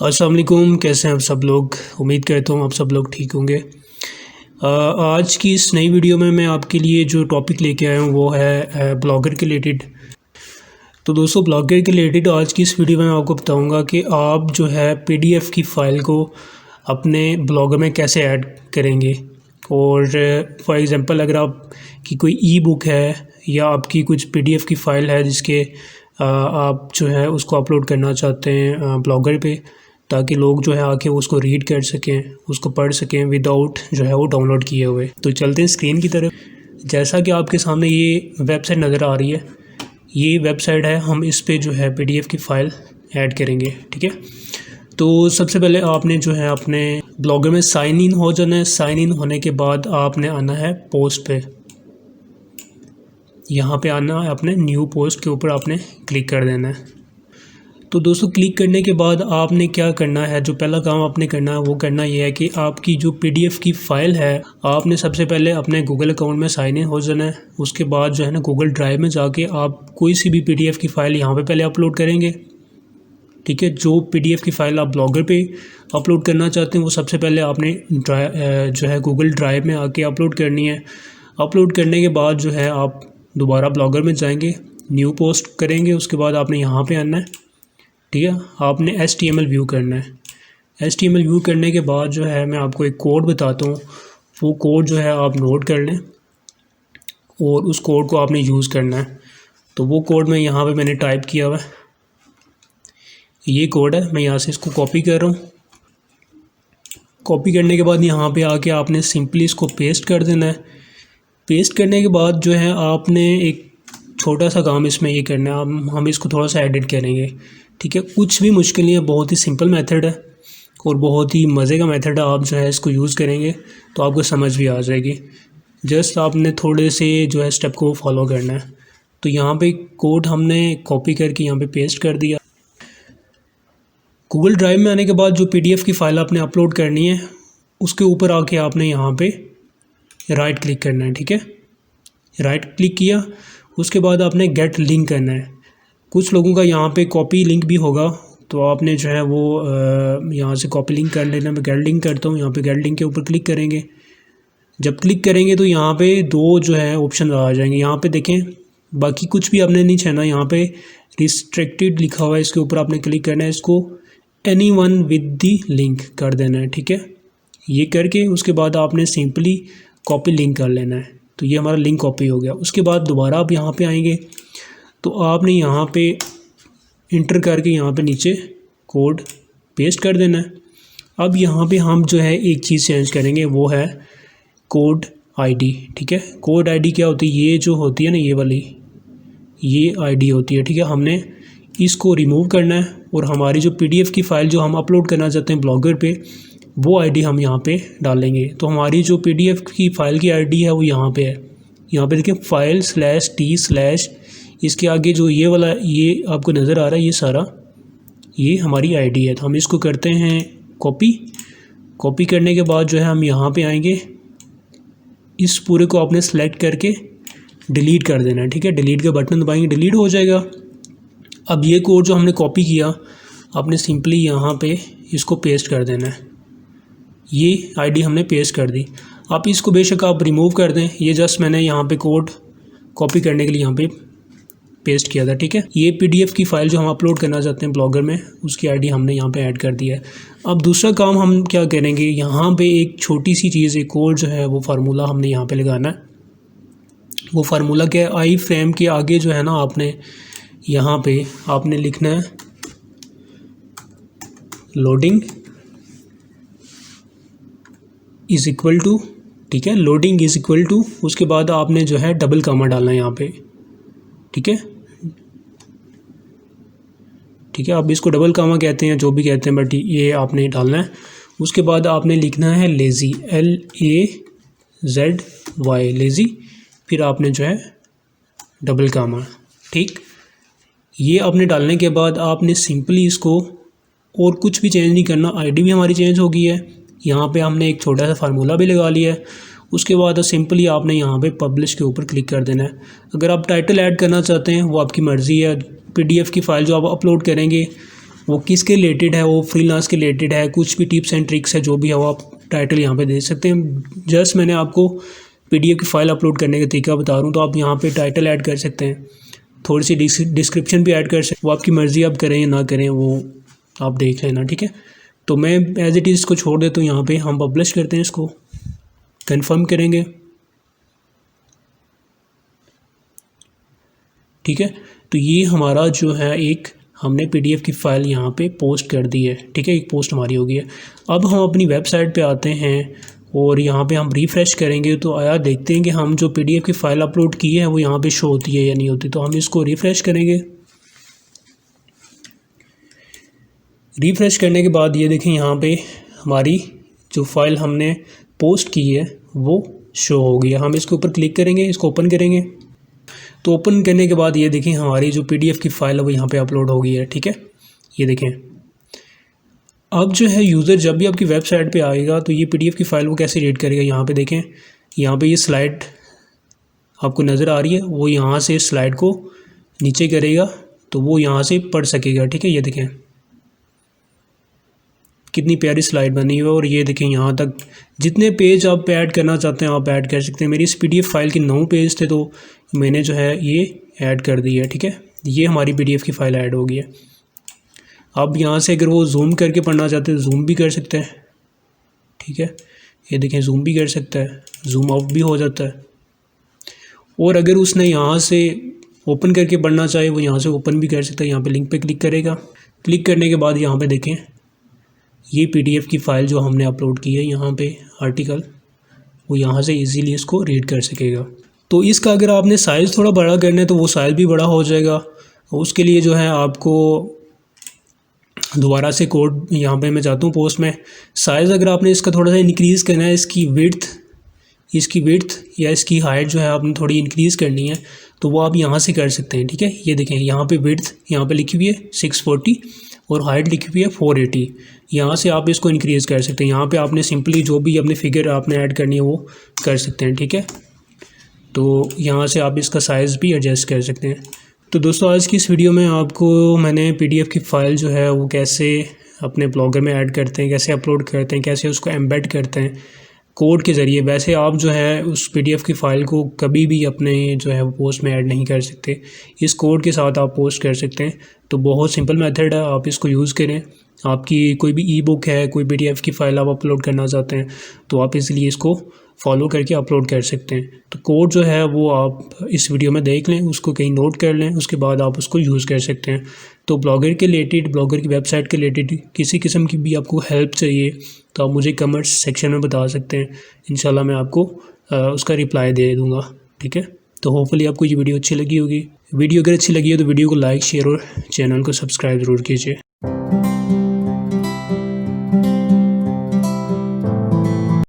अस्सलाम वालेकुम, कैसे हैं आप सब लोग। उम्मीद करता हूँ आप सब लोग ठीक होंगे। आज की इस नई वीडियो में मैं आपके लिए जो टॉपिक लेके आया हूँ वो है ब्लॉगर के रिलेटेड। तो दोस्तों, ब्लॉगर के रिलेटेड आज की इस वीडियो में मैं आपको बताऊँगा कि आप जो है पीडीएफ की फ़ाइल को अपने ब्लॉगर में कैसे ऐड करेंगे। और फॉर एग्ज़ाम्पल, अगर आप की कोई ई बुक है या आपकी कुछ पीडीएफ की फ़ाइल है जिसके आप जो है उसको अपलोड करना चाहते हैं ब्लॉगर पे, ताकि लोग जो है आके उसको रीड कर सकें, उसको पढ़ सकें विदाउट जो है वो डाउनलोड किए हुए। तो चलते हैं स्क्रीन की तरफ। जैसा कि आपके सामने ये वेबसाइट नज़र आ रही है, ये वेबसाइट है। हम इस पे जो है पीडीएफ की फ़ाइल ऐड करेंगे, ठीक है। तो सबसे पहले आपने जो है अपने ब्लॉगर में साइन इन हो जाना है। साइन इन होने के बाद आपने आना है पोस्ट पे। यहाँ पे आना है, अपने न्यू पोस्ट के ऊपर आपने क्लिक कर देना है। तो दोस्तों, क्लिक करने के बाद आपने क्या करना है, जो पहला काम आपने करना है वो करना ये है कि आपकी जो पीडीएफ की फ़ाइल है, आपने सबसे पहले अपने गूगल अकाउंट में साइन इन हो जाना है। उसके बाद जो है ना, गूगल ड्राइव में जाके आप कोई सी भी पीडीएफ की फ़ाइल यहाँ पे पहले अपलोड करेंगे, ठीक है। जो पीडीएफ की फ़ाइल आप ब्लॉगर पे अपलोड करना चाहते हैं वो सबसे पहले आपने जो है गूगल ड्राइव में आके अपलोड करनी है। अपलोड करने के बाद जो है आप दोबारा ब्लॉगर में जाएंगे, न्यू पोस्ट करेंगे। उसके बाद आपने यहाँ पे आना है, ठीक है। आपने HTML व्यू करना है। HTML व्यू करने के बाद जो है मैं आपको एक कोड बताता हूँ, वो कोड जो है आप नोट कर लें और उस कोड को आपने यूज़ करना है। तो वो कोड मैं यहाँ पे मैंने टाइप किया हुआ है, ये कोड है। मैं यहाँ से इसको कॉपी कर रहा हूँ। कॉपी करने के बाद यहाँ पे आके आपने सिंपली इसको पेस्ट कर देना है। पेस्ट करने के बाद जो है आपने एक छोटा सा काम इसमें ये करना है, हम इसको थोड़ा सा एडिट करेंगे, ठीक है। कुछ भी मुश्किल नहीं है, बहुत ही सिंपल मेथड है और बहुत ही मज़े का मेथड है। आप जो है इसको यूज़ करेंगे तो आपको समझ भी आ जाएगी। जस्ट आपने थोड़े से जो है स्टेप को फॉलो करना है। तो यहाँ पे कोड हमने कॉपी करके यहाँ पे पेस्ट कर दिया। गूगल ड्राइव में आने के बाद जो पीडीएफ की फ़ाइल आपने अपलोड करनी है, उसके ऊपर आके आपने यहाँ पे राइट क्लिक करना है, ठीक है। राइट क्लिक किया, उसके बाद आपने गेट लिंक करना है। कुछ लोगों का यहाँ पे कॉपी लिंक भी होगा, तो आपने जो है वो यहाँ से कॉपी लिंक कर लेना। मैं गेट लिंक करता हूँ। यहाँ पे गेट लिंक के ऊपर क्लिक करेंगे। जब क्लिक करेंगे तो यहाँ पे दो जो है ऑप्शन आ जाएंगे। यहाँ पे देखें, बाकी कुछ भी आपने नहीं छेना, यहाँ पे रिस्ट्रिक्टेड लिखा हुआ है, इसके ऊपर आपने क्लिक करना है। इसको एनीवन विद दी लिंक कर देना है, ठीक है। ये करके उसके बाद आपने सिंपली कॉपी लिंक कर लेना है। तो ये हमारा लिंक कॉपी हो गया। उसके बाद दोबारा आप यहाँ पे आएंगे तो आपने यहाँ पे इंटर करके यहाँ पे नीचे कोड पेस्ट कर देना है। अब यहाँ पे हम जो है एक चीज़ चेंज करेंगे, वो है कोड आईडी, ठीक है। कोड आईडी क्या होती है, ये जो होती है ना, ये वाली ये आईडी होती है, ठीक है। हमने इसको रिमूव करना है और हमारी जो पीडीएफ की फ़ाइल जो हम अपलोड करना चाहते हैं ब्लॉगर पे, वो आईडी हम यहाँ पे डालेंगे। तो हमारी जो पीडीएफ की फ़ाइल की आईडी है वो यहाँ पे है। यहाँ पे देखिए file/t/ इसके आगे जो ये वाला ये आपको नज़र आ रहा है, ये सारा ये हमारी आईडी है। तो हम इसको करते हैं कॉपी। कॉपी करने के बाद जो है हम यहाँ पे आएंगे, इस पूरे को आपने सेलेक्ट करके डिलीट कर देना है, ठीक है। डिलीट का बटन दबाएंगे, डिलीट हो जाएगा। अब ये कोड जो हमने कॉपी किया, आपने सिंपली यहाँ पे इसको पेस्ट कर देना है। ये आईडी हमने पेस्ट कर दी। आप इसको बेशक आप रिमूव कर दें, ये जस्ट मैंने यहाँ पे कोड कॉपी करने के लिए यहाँ पे पेस्ट किया था, ठीक है। ये पीडीएफ की फ़ाइल जो हम अपलोड करना चाहते हैं ब्लॉगर में, उसकी आईडी हमने यहाँ पे ऐड कर दिया है। अब दूसरा काम हम क्या करेंगे, यहाँ पे एक छोटी सी चीज़, एक और जो है वो फार्मूला हमने यहाँ पे लगाना है। वो फार्मूला क्या है, आई फ्रेम के आगे जो है ना, आपने यहाँ पे आपने लिखना है लोडिंग इज़ इक्वल टू, ठीक है। लोडिंग इज़ इक्वल टू, उसके बाद आपने जो है डबल कामा डालना है यहाँ पे, ठीक है। ठीक है, आप इसको डबल कामा कहते हैं, जो भी कहते हैं, बट ये आपने डालना है। उसके बाद आपने लिखना है लेज़ी, LAZY, लेज़ी, फिर आपने जो है डबल कामा, ठीक। ये आपने डालने के बाद आपने सिंपली इसको और कुछ भी चेंज नहीं करना। आईडी भी हमारी चेंज हो गई है। यहाँ पे हमने एक छोटा सा फार्मूला भी लगा लिया है। उसके बाद सिंपली आपने यहाँ पे पब्लिश के ऊपर क्लिक कर देना है। अगर आप टाइटल ऐड करना चाहते हैं वो आपकी मर्ज़ी है। पीडीएफ की फ़ाइल जो आप अपलोड करेंगे वो किसके रिलेटेड है, वो फ्रीलांस के रिलेटेड है, कुछ भी टिप्स एंड ट्रिक्स है जो भी है वो आप टाइटल यहाँ पे दे सकते हैं। जस्ट मैंने आपको PDF की फ़ाइल अपलोड करने का तरीका बता रहा हूँ, तो आप यहाँ पे टाइटल ऐड कर सकते हैं, थोड़ी सी डिस्क्रिप्शन भी ऐड कर सकते हैं। वो आपकी मर्ज़ी, आप करें या ना करें वो आप देख लेना, ठीक है। तो मैं एज इट इज़ इसको छोड़ देता हूँ। यहाँ पे हम पब्लिश करते हैं, इसको कंफर्म करेंगे, ठीक है। तो ये हमारा जो है एक हमने PDF की फ़ाइल यहाँ पे पोस्ट कर दी है, ठीक है, एक पोस्ट हमारी हो गई है। अब हम अपनी वेबसाइट पे आते हैं और यहाँ पे हम रिफ़्रेश करेंगे तो आया देखते हैं कि हम जो PDF की फ़ाइल अपलोड की है वो यहाँ पे शो होती है या नहीं होती। तो हम इसको रिफ़्रेश करेंगे। रिफ़्रेश करने के बाद ये देखें यहाँ पे हमारी जो फ़ाइल हमने पोस्ट की है वो शो हो गई है। हम इसके ऊपर क्लिक करेंगे, इसको ओपन करेंगे। तो ओपन करने के बाद ये देखें हमारी जो PDF की फ़ाइल है वो यहाँ पे अपलोड हो गई है, ठीक है। ये देखें अब जो है यूज़र जब भी आपकी वेबसाइट पे आएगा तो ये PDF की फ़ाइल वो कैसे रीड करेगा। यहाँ पे देखें, यहाँ पे ये स्लाइड आपको नज़र आ रही है, वो यहाँ से स्लाइड को नीचे करेगा तो वो यहाँ से पढ़ सकेगा, ठीक है। ये देखें कितनी प्यारी स्लाइड बनी हुई है। और ये देखें यहाँ तक जितने पेज आप ऐड करना चाहते हैं आप ऐड कर सकते हैं। मेरी इस PDF फ़ाइल के 9 पेज थे तो मैंने जो है ये ऐड कर दी है, ठीक है। ये हमारी PDF की फ़ाइल ऐड हो गई है। अब यहाँ से अगर वो जूम करके पढ़ना चाहते हैं जूम भी कर सकते हैं, ठीक है। ये देखें जूम भी कर सकता है, जूम आउट भी हो जाता है। और अगर उसने यहाँ से ओपन करके पढ़ना चाहे वो यहाँ से ओपन भी कर सकता है। यहाँ पे लिंक पे क्लिक करेगा, क्लिक करने के बाद यहाँ पे देखें ये PDF की फ़ाइल जो हमने अपलोड की है यहाँ पे आर्टिकल, वो यहाँ से इजीली इसको रीड कर सकेगा। तो इसका अगर आपने साइज़ थोड़ा बड़ा करना है तो वो साइज़ भी बड़ा हो जाएगा। उसके लिए जो है आपको दोबारा से कोड यहाँ पे मैं जाता हूँ पोस्ट में, साइज़ अगर आपने इसका थोड़ा सा इंक्रीज़ करना है, इसकी विड्थ या इसकी हाइट जो है आपने थोड़ी इंक्रीज़ करनी है तो वो आप यहाँ से कर सकते हैं, ठीक है। ये देखें यहाँ पे विड्थ यहाँ पे लिखी हुई है 640 और हाइट लिखी हुई है 480। यहाँ से आप इसको इंक्रीज़ कर सकते हैं। यहाँ पे आपने सिंपली जो भी अपने फिगर आपने ऐड करनी है वो कर सकते हैं, ठीक है। तो यहाँ से आप इसका साइज़ भी एडजस्ट कर सकते हैं। तो दोस्तों आज की इस वीडियो में आपको मैंने PDF की फ़ाइल जो है वो कैसे अपने ब्लॉगर में ऐड करते हैं, कैसे अपलोड करते हैं, कैसे उसको एम्बेड करते हैं कोड के ज़रिए। वैसे आप जो है उस PDF की फ़ाइल को कभी भी अपने जो है वो पोस्ट में ऐड नहीं कर सकते, इस कोड के साथ आप पोस्ट कर सकते हैं। तो बहुत सिंपल मेथड है, आप इसको यूज़ करें। आपकी कोई भी ई-बुक है, कोई PDF की फ़ाइल आप अपलोड करना चाहते हैं तो आप इसलिए इसको फॉलो करके अपलोड कर सकते हैं। तो कोड जो है वो आप इस वीडियो में देख लें, उसको कहीं नोट कर लें, उसके बाद आप उसको यूज़ कर सकते हैं। तो ब्लॉगर के रिलेटेड, ब्लॉगर की वेबसाइट के रिलेटेड किसी किस्म की भी आपको हेल्प चाहिए तो आप मुझे कमेंट्स सेक्शन में बता सकते हैं। इंशाल्लाह मैं आपको उसका रिप्लाई दे दूँगा, ठीक है। तो होपफुली आपको ये वीडियो अच्छी लगी होगी। वीडियो अगर अच्छी लगी है तो वीडियो को लाइक, शेयर और चैनल को सब्सक्राइब ज़रूर कीजिए।